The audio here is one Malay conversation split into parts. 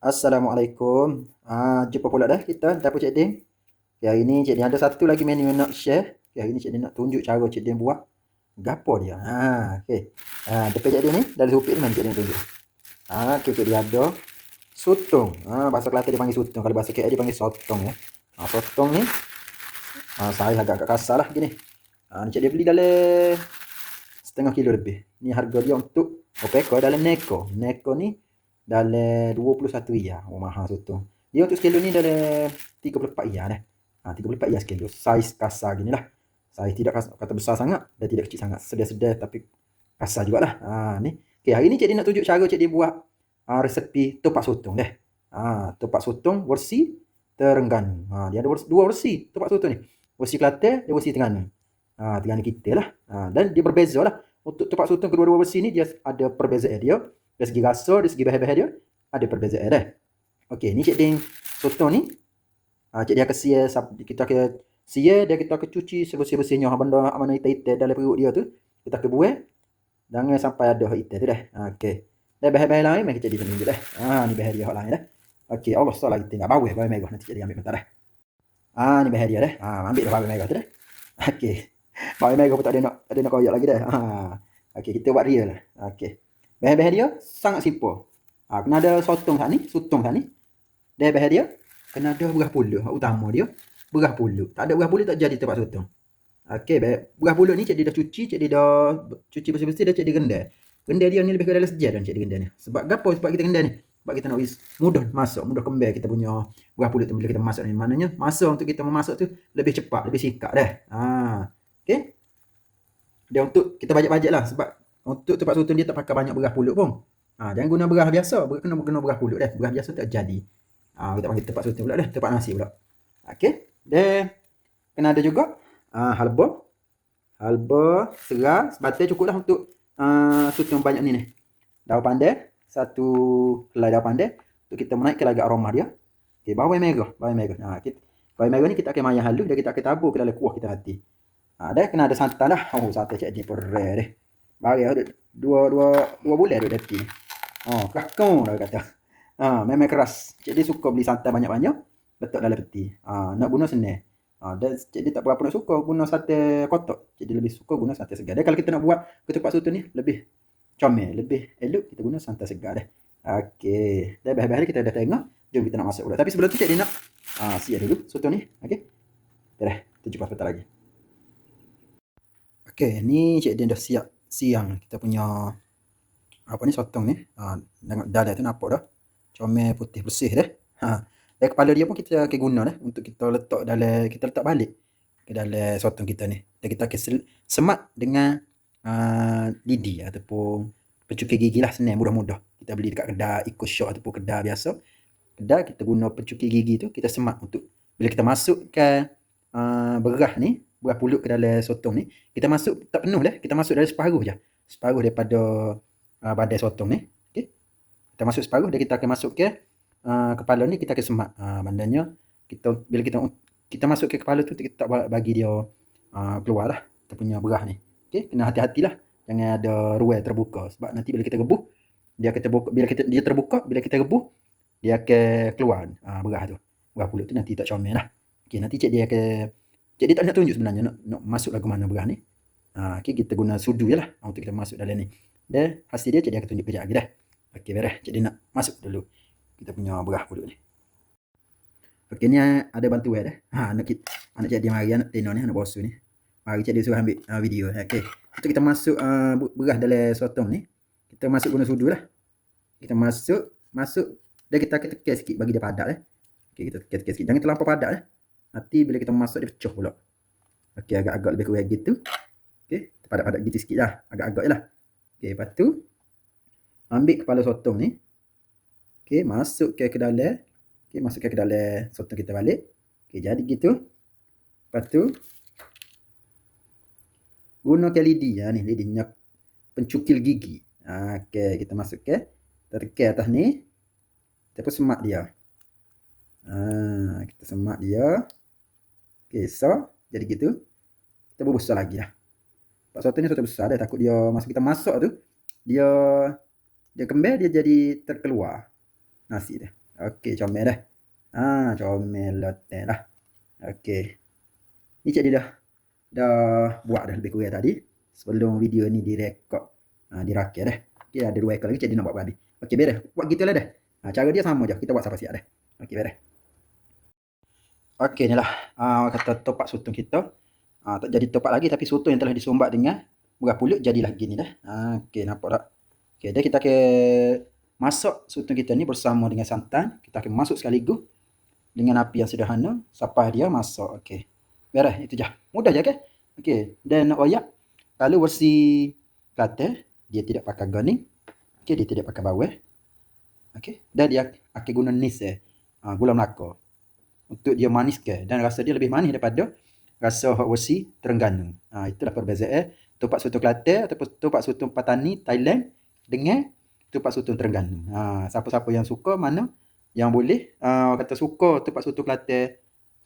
Assalamualaikum. Jumpa pula dah kita dapur Cik Din. Okay, hari ni Cik Din ada satu lagi menu yang nak share. Okay, hari ni Cik Din nak tunjuk cara Cik Din buat gapo dia. Okey. Depan Cik Din ni dari supit ni mana Cik Din tunjuk. Okey, dia ada sotong. Bahasa Kelantan dia panggil sotong. Kalau bahasa KL dia panggil sotong ya. Sotong ni saiz agak-agak kasar lah gini. Ni Cik Din beli dalam setengah kilo lebih. Ni harga dia untuk opeko dalam neko. Neko ni dalam 21 riyal. Mahal sotong. Dia untuk sekilo ni dalam 34 riyal dah. 34 riyal sekilo. Saiz kasar gini lah. Saiz tidak kata besar sangat dan tidak kecil sangat. Sedar-sedar tapi kasar jugalah. Ni. Okey, hari ni Cik Din nak tunjuk cara Cik Din buat resepi topak sotong dah. Topak sotong versi Terengganu. Dia ada dua versi topak sotong ni. Versi Kelantan dan versi Terengganu. Terengganu kita lah. Dan dia berbeza lah. Untuk topak sotong kedua-dua versi ni dia ada perbezaan dia. Dari segi rasa, dari segi bahan-bahan dia ada perbezaan dah. Okey, ni Cik Din sotong ni. Cik Din akan kita akan dia kita akan cuci sebersih-bersihnya benda mana hitam-hitam dalam perut dia tu. Kita akan buang. Jangan sampai ada hitam tu dah. Okey. Dan bahan-bahan lain mari Cik Din tunjuk dah. Ni bahan dia hak lain dah. Okey, Allah salah kita tinggal bawah bahan merah nanti Cik Din ambil bentar dah. Ni bahan dia dah. Ambil dah bahan merah tu dah. Okey. Bahan merah pun tak ada nak koyak lagi dah. Okey, kita buat real lah. Okey. Bahan-bahan dia sangat simple. Kena ada sotong sat ni, Dan bahan dia kena ada berah pulut. Utama dia berah pulut. Tak ada berah pulut tak jadi tempat sotong. Okey, berah pulut ni Cik Din dah cuci, Cik Din dah cuci bersih-bersih dah Cik Din rendam. Rendam dia ni lebih kurang dalam sejam dah Cik Din rendam ni. Sebab gapo? Sebab kita rendam ni. Sebab kita nak mudah masak, mudah kembang kita punya berah pulut tu bila kita masak ni. Maknanya masa untuk kita memasak tu lebih cepat, lebih singkat dah. Okey. Dan untuk kita bajet-bajet lah sebab untuk tempat sotong dia tak pakai banyak berah pulut pun. Jangan guna berah biasa, kena berah pulut dah. Berah biasa tak jadi. Kita panggil tempat sotong pula dah, tempat nasi pula. Okey. Dan kena ada juga halba, serai, sebatai cukup lah untuk sotong banyak ni. Daun pandai, satu helai daun pandai untuk kita menaikkan lagi aroma dia. Okey, bawang merah. Bawang merah ni kita akan mayang halus dan kita akan tabur ke dalam kuah kita nanti. Dan kena ada santan dah. Santan Cik Din perah dah. Bari ada dua bulan duduk dati. Kelakon dah kata. Memang keras. Cik Din suka beli santan banyak-banyak, letak dalam peti. Nak guna senang. Dan Cik Din tak berapa nak suka guna santan kotak. Cik Din lebih suka guna santan segar. Dan kalau kita nak buat ketupat soto ni lebih comel, lebih elok kita guna santan segar dah. Okey. Dan bahan-bahan kita dah tengok. Jom kita nak masak pula. Tapi sebelum tu Cik Din nak siap dulu soto ni. Okey. Dah, kita jumpa sebentar lagi. Okey, ni Cik Din dah siap siang kita punya apa ni sotong ni. Dengan dada tu nampak dah. Comel putih bersih dah. Dan kepala dia pun kita akan guna dah untuk kita letak balik ke dalam sotong kita ni. Dan kita akan semat dengan lidi ataupun pencukir gigi lah, senang mudah-mudah. Kita beli dekat kedai Eco Shop ataupun kedai biasa. Kedai kita guna pencukir gigi tu kita semat untuk bila kita masukkan berah pulut ke dalam sotong ni, kita masuk tak penuh dah, kita masuk dari separuh je. Separuh daripada badai sotong ni. Okey. Kita masuk separuh dan kita akan masuk ke kepala ni kita akan semat. Bandanya bila kita masuk ke kepala tu kita tak bagi dia keluar lah kita punya berah ni. Okey, kena hati-hatilah jangan ada ruang terbuka sebab nanti bila kita rebus dia akan terbuka, dia terbuka bila kita rebus dia akan keluar berah tu. Berah pulut tu nanti tak comel lah. Okey, nanti Cik Dia tak nak tunjuk sebenarnya nak masuk lagu mana berah ni. Okay, kita guna sudu je lah untuk kita masuk dalam ni. Dan hasil dia Cik Dia akan tunjuk kejap lagi dah. Okey, beres. Cik Dia nak masuk dulu kita punya berah pulut ni. Okey, ni ada bantuan dah. Anak Cik Dia mari, anak Tino ni, anak bosu ni. Mari Cik Dia suruh ambil video. Okey. Untuk kita masuk berah dalam sotong ni, kita masuk guna sudu lah. Kita masuk dan kita akan tekan sikit bagi dia padat lah. Okey, kita tekan sikit. Jangan terlampau padat lah. Nanti bila kita masuk dia pecah pula. Okey, agak-agak lebih kurang gitu. Okey, padat-padat gitu sikit lah. Agak-agak je lah. Okey, lepas tu ambil kepala sotong ni. Okey, masukkan ke dalam. Okey, masukkan ke dalam sotong kita balik. Okey, jadi gitu. Lepas tu gunakan lidi ni, lidinya pencukil gigi. Okey, kita masukkan. Kita tekan atas ni. Kita pun semak dia. Kita semak dia. Okey, so jadi gitu. Kita berbesar lagi lah. Pak soto ni soto besar dah, takut dia masa kita masak tu dia kembang dia jadi terkeluar nasi dia. Okey, comel dah. Comel loteng dah. Okey. Ni cik dia dah buat dah lebih kurang tadi. Sebelum video ni direkod. Dirakit dah. Okey, ada 2 ekor lagi cik dia nak buat habis. Okey, beres. Buat gitulah dah. Cara dia sama je. Kita buat siap-siap dah. Okey, beres. Okey, ni lah. Kata topak sotong kita. Tak jadi topak lagi tapi sotong yang telah disumbat dengan beras pulut jadilah gini dah. Okey, nampak tak? Okey, dah kita akan masak sotong kita ni bersama dengan santan. Kita akan masuk sekaligus dengan api yang sederhana sampai dia masak. Okey. Beres, itu je. Mudah je kan? Okey, dan nak royak. Kalau versi Kelantan, dia tidak pakai ganing. Okey, dia tidak pakai bawang. Okey, dan dia akan guna nis gula Melaka untuk dia maniskan dan rasa dia lebih manis daripada rasa versi Terengganu. Itulah perbezaan tupak soto Kelantan ataupun tupak soto Patani Thailand dengan tupak soto Terengganu. Siapa-siapa yang suka mana yang boleh kata suka tupak soto Kelantan,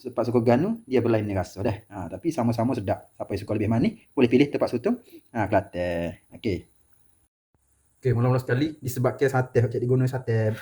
tupak soto Terengganu, dia berlain rasa dah. Tapi sama-sama sedap. Siapa yang suka lebih manis boleh pilih tupak soto Kelantan. Okey. Okey, mula-mula sekali disebabkan sate cik diguna sate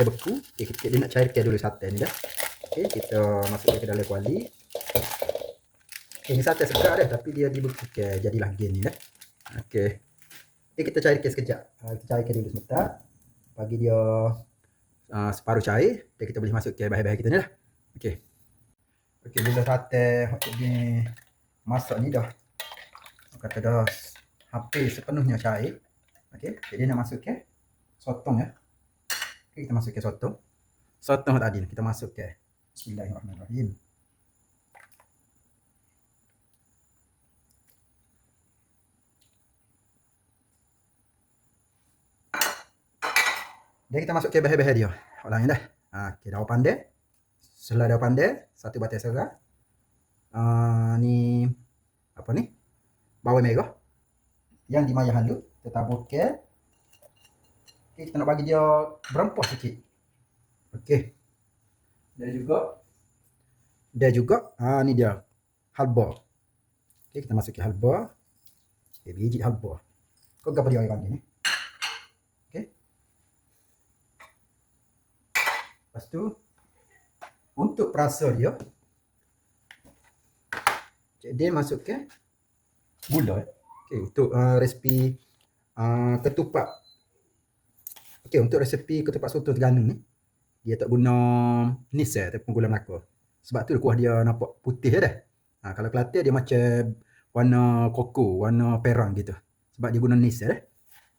beku. Okey, kita nak cairkan dulu sate ni dah. Okey, kita masukkan ke dalam kuali. Okey, ni sate segar dah tapi dia dibekukan jadilah gini dah. Okey. Okey, kita cairkan sekejap. Kita cairkan dulu sebentar. Bagi dia separuh cair, dan kita boleh masukkan bahan-bahan kita ni dah. Okey. Okey, bila sate ni masak ni dah kata dah hampir sepenuhnya cair. Okey, jadi nak masukkan sotong ya. Okey, kita masukkan sotong. Sotong tadi kita masukkan. Bismillahirrahmanirrahim. Dan kita masukkan bahan-bahan dia. Ulangi dah. Okey, daun pandai. Selai daun pandai, 1 batang serai. Ni apa ni? Bawang merah. Yang dimayah halus, kita taburkan. Okey, kita nak bagi dia berempah sikit. Okey. Dan juga ni dia halba. Okey, kita masukkan halba. Okey, biji halba. Kau gapo dia orang ni? Okey. Lepas tu untuk perasa dia cik dia masukkan gula. Okey, untuk resipi ketupat. Okey, untuk resipi ketupat soto Terengganu ni dia tak guna nis ataupun gula Melaka. Sebab tu kuah dia nampak putih dah. Kalau Kelantan dia macam warna koko, warna perang gitu. Sebab dia guna nis dah.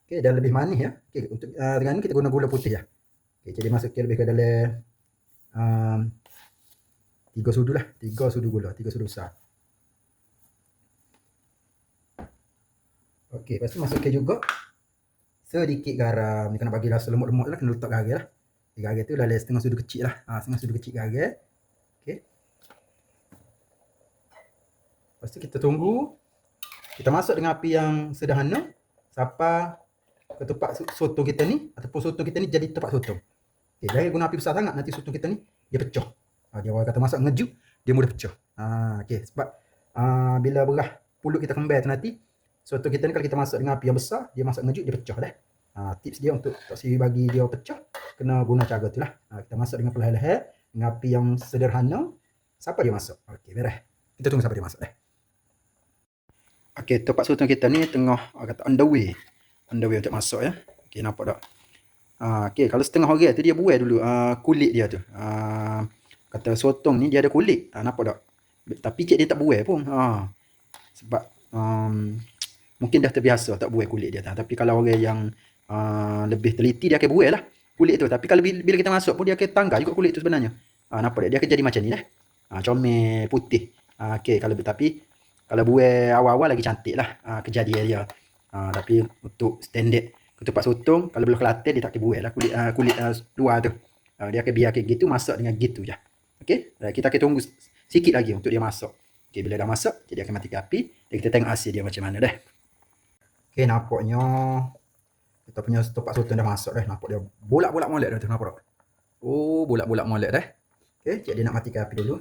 Okey, dan lebih manis ya. Okey, untuk Terengganu kita guna gula putih ya. Okey, jadi masukkan lebih ke dalam 3 sudu lah. 3 sudu gula, 3 sudu besar. Okey, lepas tu masukkan juga sedikit garam. Ni kena bagi rasa lemut-lemut lah, kena letak garam lah. Garam tu dalam setengah sudu kecil lah. Setengah sudu kecil garam. Okey. Lepas tu kita tunggu. Kita masak dengan api yang sederhana sampai ketupat sotong kita ni ataupun sotong kita ni jadi ketupat sotong. Okey, jangan guna api besar sangat, nanti sotong kita ni dia pecah. Dia orang kata masak ngejuk, dia mudah pecah. Okey, sebab bila beras pulut kita kembal tu nanti sotong kita ni kalau kita masak dengan api yang besar, dia masak ngejuk, dia pecah dah. Tips dia untuk tak si bagi dia pecah, kena guna cara tu lah. Kita masak dengan perlahan-lahan, dengan api yang sederhana, sampai dia masak. Okey, beres. Kita tunggu sampai dia masak dah. Okey, tupak sotong kita ni tengah kata on the way untuk masak ya. Okey, nampak tak? Okey, kalau setengah orang tu dia buai dulu kulit dia tu. Kata sotong ni dia ada kulit. Nampak tak? Tapi cik dia tak buai pun. Sebab mungkin dah terbiasa tak buai kulit dia. Tapi kalau orang yang lebih teliti dia akan buai lah kulit tu. Tapi kalau bila kita masuk pun dia akan tanggal juga kulit tu sebenarnya. Nampak tak? Dia akan jadi macam ni lah. Comel putih. Okey, tapi kalau buai awal-awal lagi cantik lah kejadian dia. Tapi untuk standard ketupat sotong, kalau belah Kelantan dia tak akan buai lah kulit luar tu. Dia akan biarkan gitu, masak dengan gitu je. Okey, kita akan tunggu sikit lagi untuk dia masak. Okey, bila dah masak, jadi akan matikan api dan kita tengok hasil dia macam mana dah. Okey, nampaknya kita punya ketupat sotong dah masak dah. Nampak dia bolak-bolak molek dah tu, nampak tak? Bolak-bolak molek dah. Okey, jadi nak matikan api dulu.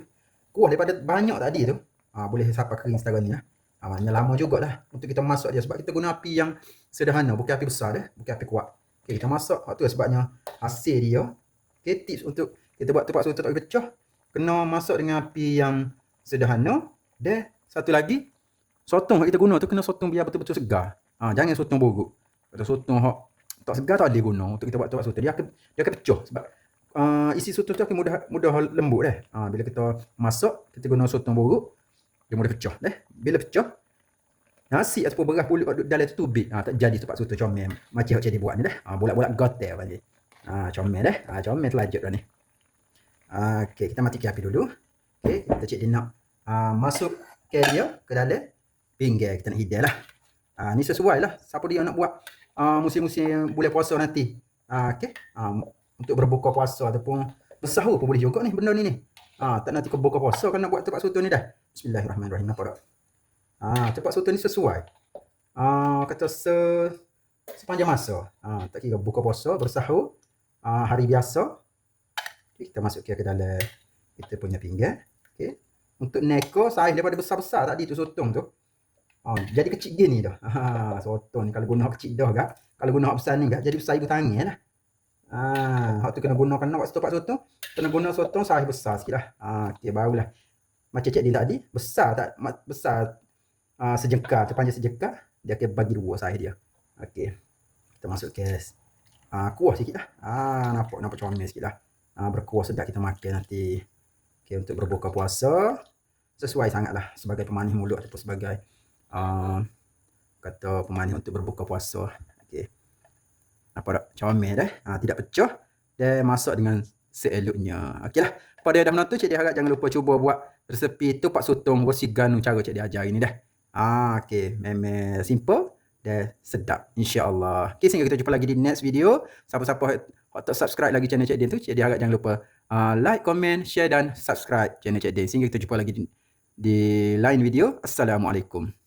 Kuah daripada banyak tadi tu, boleh sampai kering setara ni lah. Maknanya lama jugalah untuk kita masak dia sebab kita guna api yang sederhana, bukan api besar dah, bukan api kuat. Okey, kita masak tu sebabnya hasil dia Okay, tips untuk kita buat tupak soto tak boleh pecah, kena masak dengan api yang sederhana. Dan satu lagi, sotong yang kita guna tu kena sotong biar betul-betul segar. Jangan sotong borok. Kalau sotong hok tak segar tak boleh guna untuk kita buat tupak soto. Dia akan pecah sebab isi soto tu akan mudah lembut dah. Bila kita masak, kita guna sotong borok, dia mudah pecah dah. Bila pecah, nasi ataupun beras pulut dalam tu tubik. Tak jadi tupak soto comel macam hok jadi buat ni dah. Bolak-bolak gotel panggil. Comel dah. Comel terlajut dah ni. Okey, kita matikan api dulu. Okey, kita cik dia nak masuk ke dia ke dalam pinggan kita nak hidang lah. Ni sesuai lah siapa dia nak buat musim-musim bulan puasa nanti. Okey, untuk berbuka puasa ataupun bersahur pun boleh juga ni benda ni. Tak nanti ke buka puasa kan nak buat tupak soto ni dah. Bismillahirrahmanirrahim. Nampak tak? Tupak soto ni sesuai. Kata sepanjang masa. Tak kira buka puasa, bersahur, hari biasa. Okay, kita masukkan ke dalam kita punya pinggan. Okay. Untuk neko saiz daripada besar-besar tadi tu sotong tu. Jadi kecil gini dah. Sotong ni kalau guna kecil dah gak. Kalau guna besar ni gak jadi besar ibu tangan lah. Hak tu kena gunakan nak buat tupak sotong, kena guna sotong saiz besar sikitlah. Okey barulah. Macam cik dia tadi, besar tak besar sejengkal, terpanjang sejengkal, dia akan bagi dua saiz dia. Okey. Kita masukkan kuah sikitlah. Nampak comel sikitlah. Berkuah sedap kita makan nanti. Okay, untuk berbuka puasa sesuai sangatlah sebagai pemanis mulut ataupun sebagai kata pemanis untuk berbuka puasa. Okey. Apa tak comel dah. Tidak pecah dan masak dengan seeloknya. Okeylah. Pada dah menonton, cik dia harap jangan lupa cuba buat resepi tupak sotong Rosiganu cara cik dia ajar ini dah. Okey, memang simple dan sedap insya-Allah. Okey, sehingga kita jumpa lagi di next video. Siapa-siapa tak subscribe lagi channel Cik Din tu, Cik Din harap jangan lupa like, comment, share dan subscribe channel Cik Din. Sehingga kita jumpa lagi di lain video. Assalamualaikum.